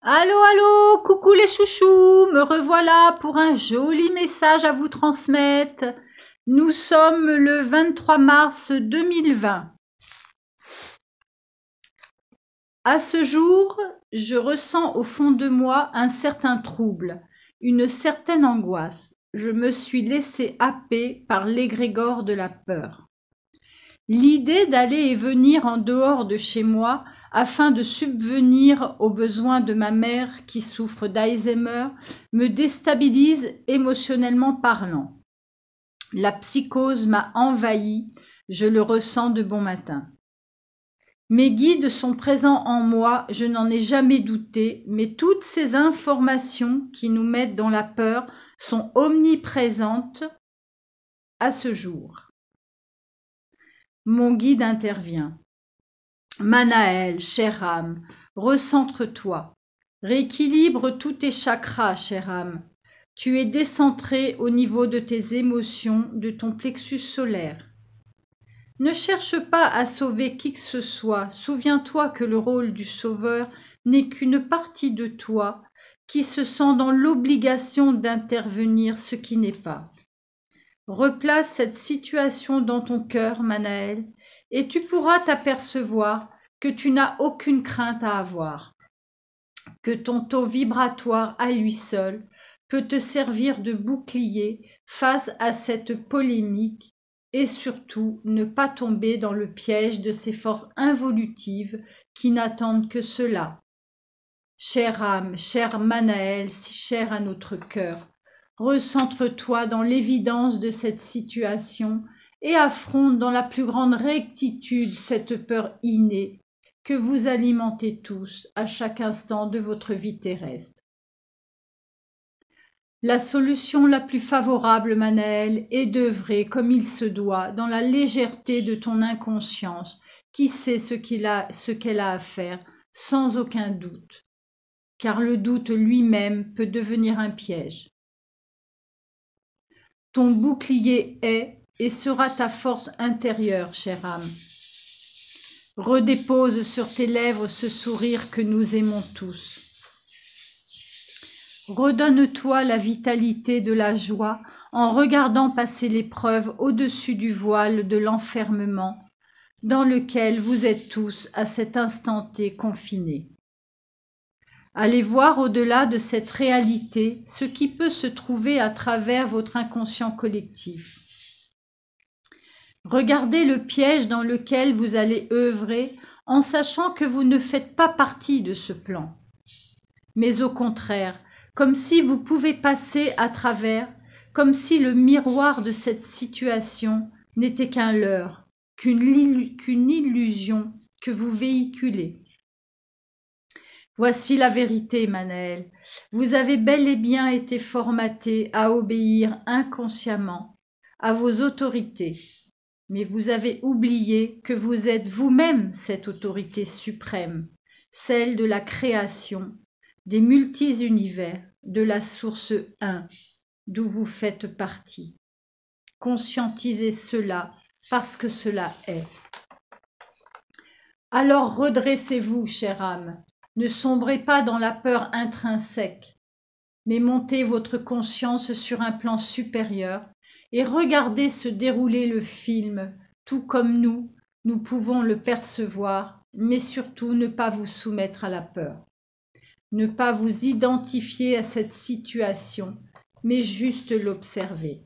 Allô, allô, coucou les chouchous, me revoilà pour un joli message à vous transmettre. Nous sommes le 23 mars 2020. À ce jour, je ressens au fond de moi un certain trouble, une certaine angoisse. Je me suis laissé happer par l'égrégore de la peur. L'idée d'aller et venir en dehors de chez moi afin de subvenir aux besoins de ma mère qui souffre d'Alzheimer me déstabilise émotionnellement parlant. La psychose m'a envahi, je le ressens de bon matin. Mes guides sont présents en moi, je n'en ai jamais douté, mais toutes ces informations qui nous mettent dans la peur sont omniprésentes à ce jour. Mon guide intervient. Manaël, chère âme, recentre-toi. Rééquilibre tous tes chakras, chère âme. Tu es décentré au niveau de tes émotions, de ton plexus solaire. Ne cherche pas à sauver qui que ce soit. Souviens-toi que le rôle du sauveur n'est qu'une partie de toi qui se sent dans l'obligation d'intervenir ce qui n'est pas. Replace cette situation dans ton cœur, Manaël, et tu pourras t'apercevoir que tu n'as aucune crainte à avoir, que ton taux vibratoire à lui seul peut te servir de bouclier face à cette polémique et surtout ne pas tomber dans le piège de ces forces involutives qui n'attendent que cela. Chère âme, cher Manaël, si cher à notre cœur, recentre-toi dans l'évidence de cette situation et affronte dans la plus grande rectitude cette peur innée que vous alimentez tous à chaque instant de votre vie terrestre. La solution la plus favorable, Manaël, est d'œuvrer comme il se doit, dans la légèreté de ton inconscience, qui sait ce qu'elle a à faire, sans aucun doute, car le doute lui-même peut devenir un piège. Ton bouclier est et sera ta force intérieure, chère âme. Redépose sur tes lèvres ce sourire que nous aimons tous. Redonne-toi la vitalité de la joie en regardant passer l'épreuve au-dessus du voile de l'enfermement dans lequel vous êtes tous à cet instant T confinés. Allez voir au-delà de cette réalité ce qui peut se trouver à travers votre inconscient collectif. Regardez le piège dans lequel vous allez œuvrer en sachant que vous ne faites pas partie de ce plan. Mais au contraire, comme si vous pouvez passer à travers, comme si le miroir de cette situation n'était qu'un leurre, qu'une illusion que vous véhiculez. Voici la vérité, Manaël. Vous avez bel et bien été formaté à obéir inconsciemment à vos autorités. Mais vous avez oublié que vous êtes vous-même cette autorité suprême, celle de la création, des multi-univers, de la source 1, d'où vous faites partie. Conscientisez cela parce que cela est. Alors redressez-vous, chère âme, ne sombrez pas dans la peur intrinsèque, mais montez votre conscience sur un plan supérieur et regardez se dérouler le film, tout comme nous pouvons le percevoir, mais surtout ne pas vous soumettre à la peur. Ne pas vous identifier à cette situation, mais juste l'observer.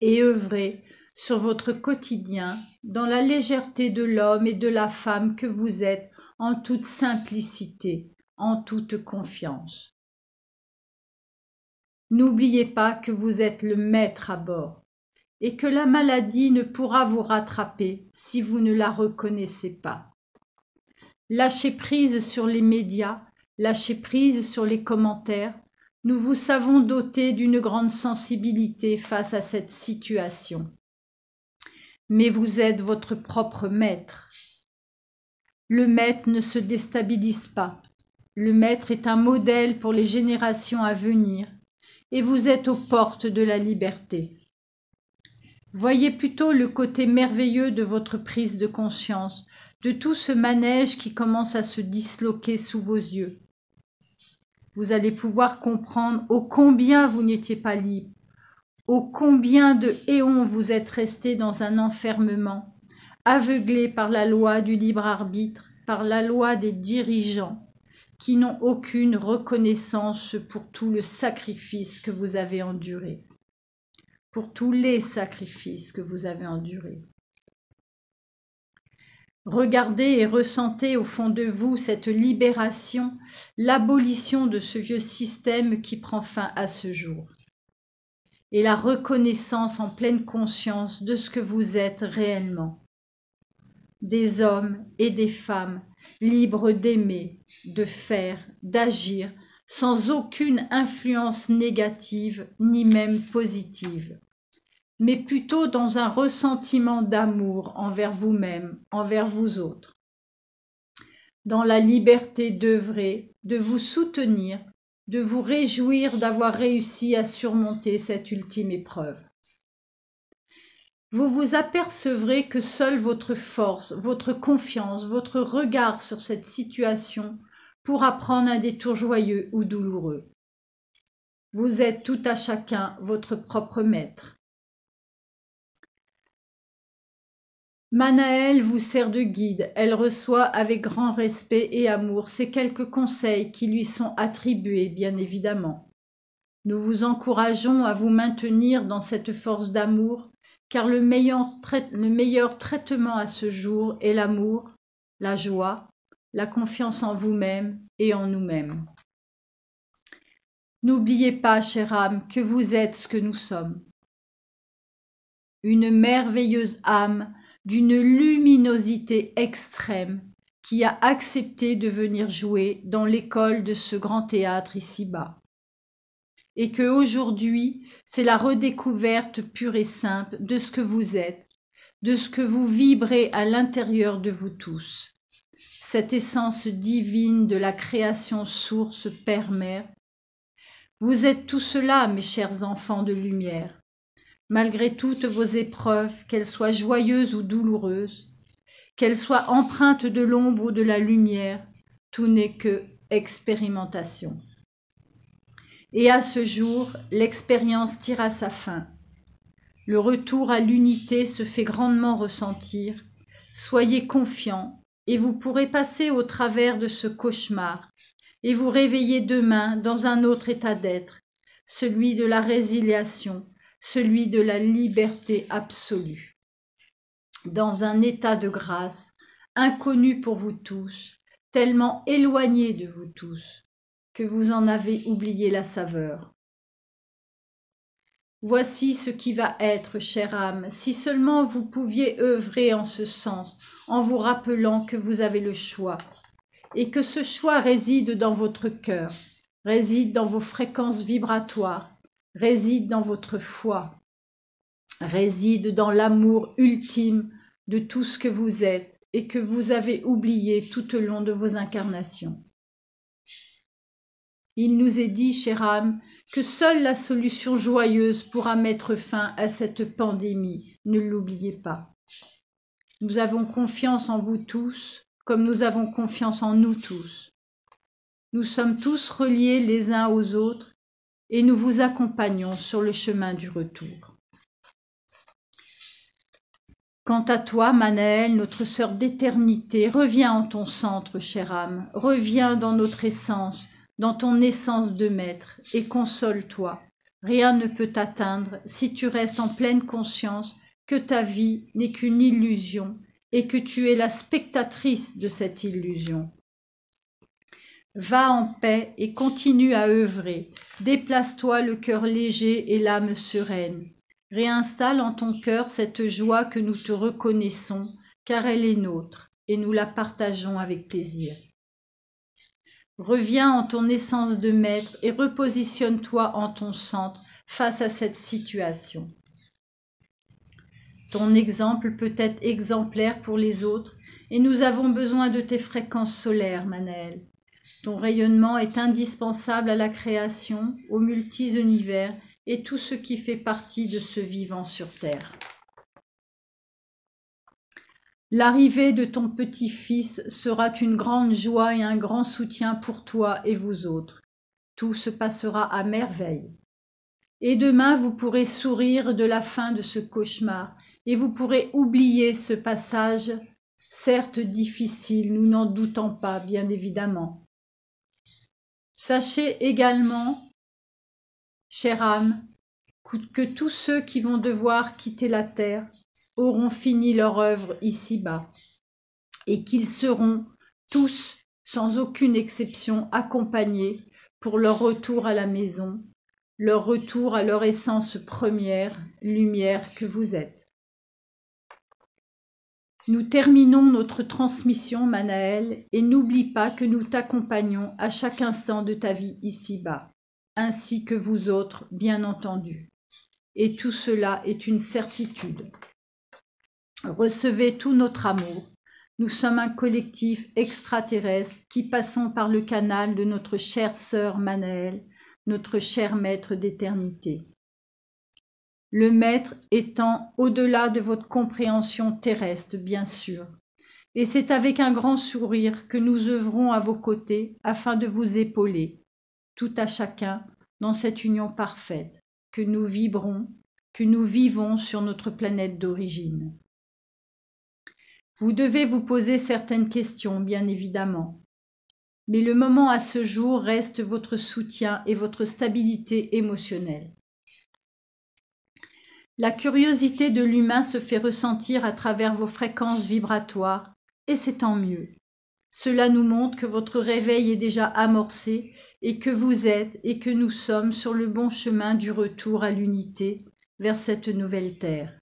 Et œuvrer sur votre quotidien dans la légèreté de l'homme et de la femme que vous êtes en toute simplicité, en toute confiance. N'oubliez pas que vous êtes le maître à bord et que la maladie ne pourra vous rattraper si vous ne la reconnaissez pas. Lâchez prise sur les médias, lâchez prise sur les commentaires. Nous vous savons dotés d'une grande sensibilité face à cette situation. Mais vous êtes votre propre maître. Le maître ne se déstabilise pas. Le maître est un modèle pour les générations à venir. Et vous êtes aux portes de la liberté. Voyez plutôt le côté merveilleux de votre prise de conscience, de tout ce manège qui commence à se disloquer sous vos yeux. Vous allez pouvoir comprendre ô combien vous n'étiez pas libre, ô combien de éons vous êtes restés dans un enfermement, aveuglés par la loi du libre arbitre, par la loi des dirigeants, qui n'ont aucune reconnaissance pour tout le sacrifice que vous avez enduré, pour tous les sacrifices que vous avez endurés. Regardez et ressentez au fond de vous cette libération, l'abolition de ce vieux système qui prend fin à ce jour, et la reconnaissance en pleine conscience de ce que vous êtes réellement, des hommes et des femmes libres d'aimer, de faire, d'agir, sans aucune influence négative ni même positive, mais plutôt dans un ressentiment d'amour envers vous-même, envers vous autres, dans la liberté d'œuvrer, de vous soutenir, de vous réjouir d'avoir réussi à surmonter cette ultime épreuve. Vous vous apercevrez que seule votre force, votre confiance, votre regard sur cette situation pourra prendre un détour joyeux ou douloureux. Vous êtes tout à chacun votre propre maître. Manaëlle vous sert de guide, elle reçoit avec grand respect et amour ces quelques conseils qui lui sont attribués, bien évidemment. Nous vous encourageons à vous maintenir dans cette force d'amour, car le meilleur traitement à ce jour est l'amour, la joie, la confiance en vous-même et en nous-mêmes. N'oubliez pas, chère âme, que vous êtes ce que nous sommes. Une merveilleuse âme d'une luminosité extrême qui a accepté de venir jouer dans l'école de ce grand théâtre ici-bas. Et que aujourd'hui, c'est la redécouverte pure et simple de ce que vous êtes, de ce que vous vibrez à l'intérieur de vous tous. Cette essence divine de la création source Père-Mère. Vous êtes tout cela, mes chers enfants de lumière. Malgré toutes vos épreuves, qu'elles soient joyeuses ou douloureuses, qu'elles soient empreintes de l'ombre ou de la lumière, tout n'est que expérimentation. Et à ce jour, l'expérience tire à sa fin. Le retour à l'unité se fait grandement ressentir. Soyez confiants et vous pourrez passer au travers de ce cauchemar et vous réveiller demain dans un autre état d'être, celui de la résiliation, celui de la liberté absolue. Dans un état de grâce, inconnu pour vous tous, tellement éloigné de vous tous, que vous en avez oublié la saveur. Voici ce qui va être, chère âme, si seulement vous pouviez œuvrer en ce sens, en vous rappelant que vous avez le choix, et que ce choix réside dans votre cœur, réside dans vos fréquences vibratoires, réside dans votre foi, réside dans l'amour ultime de tout ce que vous êtes et que vous avez oublié tout au long de vos incarnations. Il nous est dit, chère âme, que seule la solution joyeuse pourra mettre fin à cette pandémie. Ne l'oubliez pas. Nous avons confiance en vous tous, comme nous avons confiance en nous tous. Nous sommes tous reliés les uns aux autres et nous vous accompagnons sur le chemin du retour. Quant à toi, Manaëlle, notre sœur d'éternité, reviens en ton centre, chère âme, reviens dans notre essence, dans ton essence de maître, et console-toi. Rien ne peut t'atteindre si tu restes en pleine conscience que ta vie n'est qu'une illusion et que tu es la spectatrice de cette illusion. Va en paix et continue à œuvrer. Déplace-toi le cœur léger et l'âme sereine. Réinstalle en ton cœur cette joie que nous te reconnaissons, car elle est nôtre, et nous la partageons avec plaisir. Reviens en ton essence de maître et repositionne-toi en ton centre face à cette situation. Ton exemple peut être exemplaire pour les autres, et nous avons besoin de tes fréquences solaires, Manaëlle. Ton rayonnement est indispensable à la création, aux multi-univers et tout ce qui fait partie de ce vivant sur Terre. L'arrivée de ton petit-fils sera une grande joie et un grand soutien pour toi et vous autres. tout se passera à merveille. Et demain, vous pourrez sourire de la fin de ce cauchemar et vous pourrez oublier ce passage, certes difficile, nous n'en doutons pas, bien évidemment. Sachez également, chère âme, que tous ceux qui vont devoir quitter la terre auront fini leur œuvre ici-bas et qu'ils seront tous, sans aucune exception, accompagnés pour leur retour à la maison, leur retour à leur essence première, lumière que vous êtes. Nous terminons notre transmission, Manaël, et n'oublie pas que nous t'accompagnons à chaque instant de ta vie ici-bas, ainsi que vous autres, bien entendu. Et tout cela est une certitude. Recevez tout notre amour. Nous sommes un collectif extraterrestre qui passons par le canal de notre chère sœur Manaël, notre cher maître d'éternité. Le maître étant au-delà de votre compréhension terrestre, bien sûr. Et c'est avec un grand sourire que nous œuvrons à vos côtés afin de vous épauler, tout à chacun, dans cette union parfaite, que nous vibrons, que nous vivons sur notre planète d'origine. Vous devez vous poser certaines questions, bien évidemment. Mais le moment à ce jour reste votre soutien et votre stabilité émotionnelle. La curiosité de l'humain se fait ressentir à travers vos fréquences vibratoires, et c'est tant mieux. Cela nous montre que votre réveil est déjà amorcé et que vous êtes et que nous sommes sur le bon chemin du retour à l'unité vers cette nouvelle terre.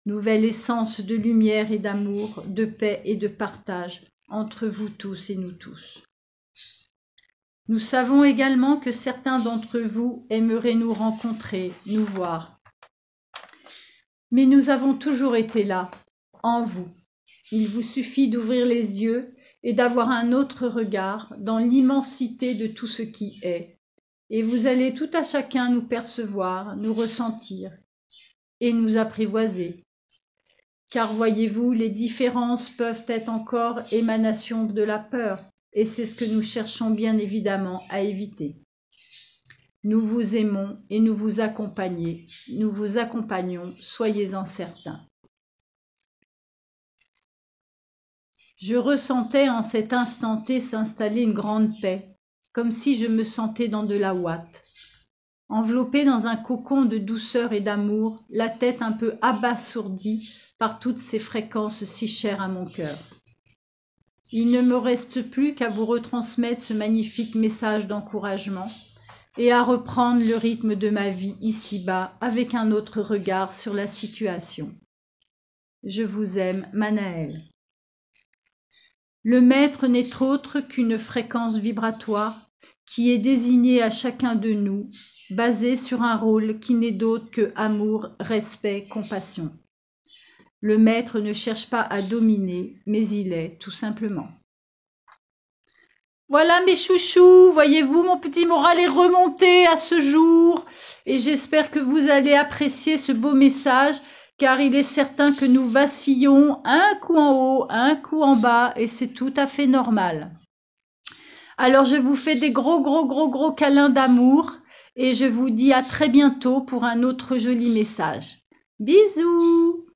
Nouvelle essence de lumière et d'amour, de paix et de partage entre vous tous et nous tous. Nous savons également que certains d'entre vous aimeraient nous rencontrer, nous voir. Mais nous avons toujours été là, en vous. Il vous suffit d'ouvrir les yeux et d'avoir un autre regard dans l'immensité de tout ce qui est. Et vous allez tout à chacun nous percevoir, nous ressentir et nous apprivoiser. Car voyez-vous, les différences peuvent être encore émanation de la peur, et c'est ce que nous cherchons bien évidemment à éviter. Nous vous aimons et nous vous accompagnons, soyez-en certains. Je ressentais en cet instant T s'installer une grande paix, comme si je me sentais dans de la ouate. Enveloppée dans un cocon de douceur et d'amour, la tête un peu abasourdie par toutes ces fréquences si chères à mon cœur. Il ne me reste plus qu'à vous retransmettre ce magnifique message d'encouragement et à reprendre le rythme de ma vie ici-bas avec un autre regard sur la situation. Je vous aime, Manaël. Le maître n'est autre qu'une fréquence vibratoire qui est désignée à chacun de nous, basée sur un rôle qui n'est d'autre que amour, respect, compassion. Le maître ne cherche pas à dominer, mais il est, tout simplement. Voilà mes chouchous, voyez-vous, mon petit moral est remonté à ce jour et j'espère que vous allez apprécier ce beau message car il est certain que nous vacillons un coup en haut, un coup en bas et c'est tout à fait normal. Alors je vous fais des gros câlins d'amour et je vous dis à très bientôt pour un autre joli message. Bisous!